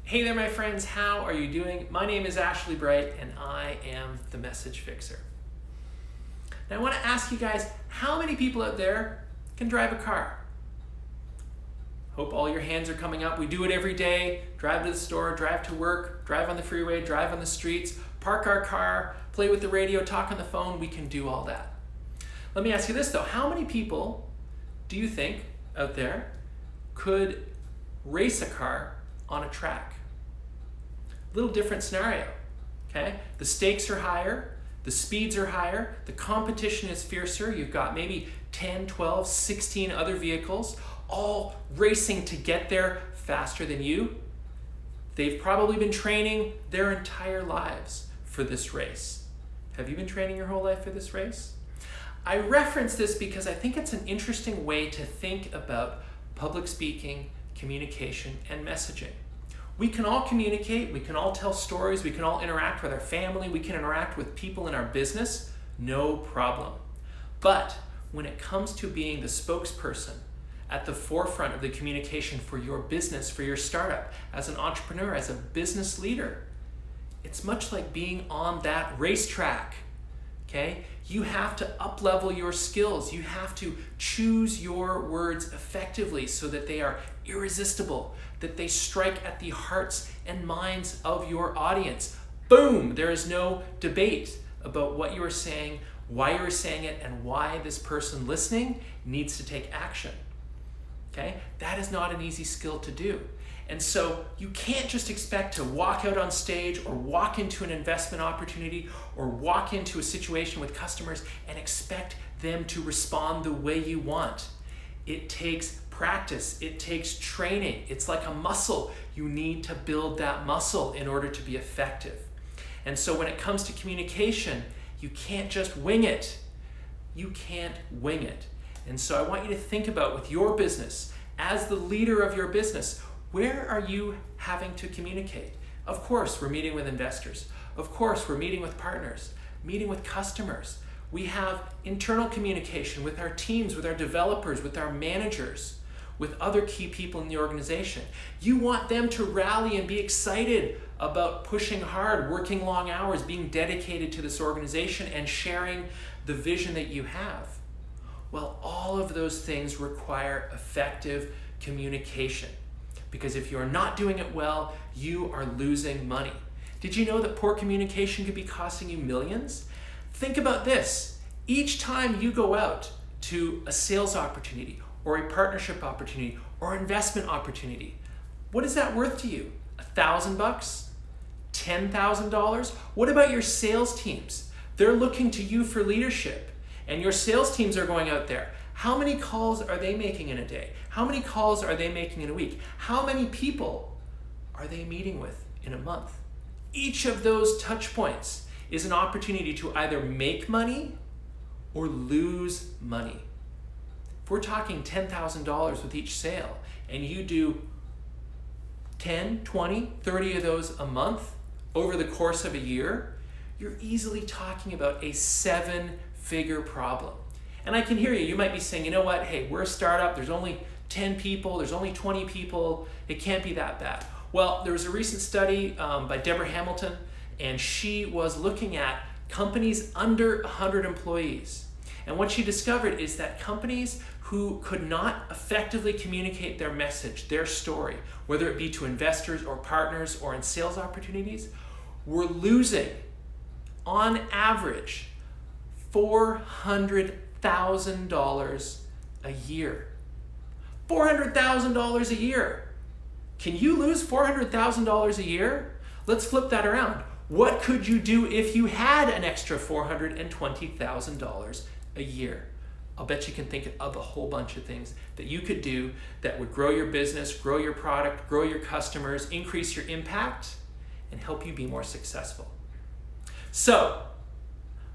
Hey there, my friends. How are you doing? My name is Ashley Bright, and I am the Message Fixer. Now, I want to ask you guys, how many people out there can drive a car? Hope all your hands are coming up. We do it every day. Drive to the store, drive to work, drive on the freeway, drive on the streets, park our car, play with the radio, talk on the phone. We can do all that. Let me ask you this, though. How many people do you think out there could race a car on a track? Little different scenario, okay? The stakes are higher, the speeds are higher, the competition is fiercer. You've got maybe 10, 12, 16 other vehicles all racing to get there faster than you. They've probably been training their entire lives for this race. Have you been training your whole life for this race? I reference this because I think it's an interesting way to think about public speaking, communication, and messaging. We can all communicate, we can all tell stories, we can all interact with our family, we can interact with people in our business, no problem. But when it comes to being the spokesperson at the forefront of the communication for your business, for your startup, as an entrepreneur, as a business leader, it's much like being on that racetrack, okay? You have to up-level your skills. You have to choose your words effectively so that they are irresistible, that they strike at the hearts and minds of your audience. Boom! There is no debate about what you are saying, why you are saying it, and why this person listening needs to take action. Okay? That is not an easy skill to do. And so you can't just expect to walk out on stage or walk into an investment opportunity or walk into a situation with customers and expect them to respond the way you want. It takes practice. It takes training. It's like a muscle. You need to build that muscle in order to be effective. And so when it comes to communication, you can't just wing it. You can't wing it. And so I want you to think about with your business, as the leader of your business, where are you having to communicate? Of course, we're meeting with investors. Of course, we're meeting with partners, meeting with customers. We have internal communication with our teams, with our developers, with our managers, with other key people in the organization. You want them to rally and be excited about pushing hard, working long hours, being dedicated to this organization and sharing the vision that you have. Well, all of those things require effective communication. Because if you're not doing it well, you are losing money. Did you know that poor communication could be costing you millions? Think about this. Each time you go out to a sales opportunity or a partnership opportunity or investment opportunity, what is that worth to you? $1,000? $10,000? What about your sales teams? They're looking to you for leadership, and your sales teams are going out there. How many calls are they making in a day? How many calls are they making in a week? How many people are they meeting with in a month? Each of those touch points is an opportunity to either make money or lose money. If we're talking $10,000 with each sale and you do 10, 20, 30 of those a month over the course of a year, you're easily talking about a 7-figure problem. And I can hear you. You might be saying, you know what? Hey, we're a startup. There's only 10 people. There's only 20 people. It can't be that bad. Well, there was a recent study by Deborah Hamilton, and she was looking at companies under 100 employees. And what she discovered is that companies who could not effectively communicate their message, their story, whether it be to investors or partners or in sales opportunities, were losing, on average, $400,000 a year. $400,000 a year. Can you lose $400,000 a year? Let's flip that around. What could you do if you had an extra $420,000 a year? I'll bet you can think of a whole bunch of things that you could do that would grow your business, grow your product, grow your customers, increase your impact, and help you be more successful. So,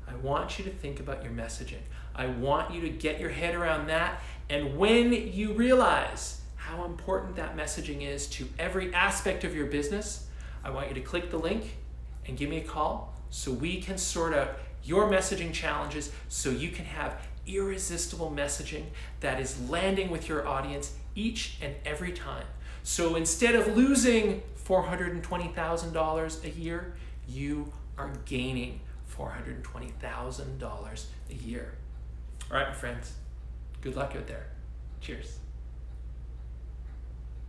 I want you to think about your messaging. I want you to get your head around that. And when you realize how important that messaging is to every aspect of your business, I want you to click the link and give me a call so we can sort out your messaging challenges so you can have irresistible messaging that is landing with your audience each and every time. So instead of losing $420,000 a year, you are gaining $420,000 a year. All right, my friends, good luck out there. Cheers.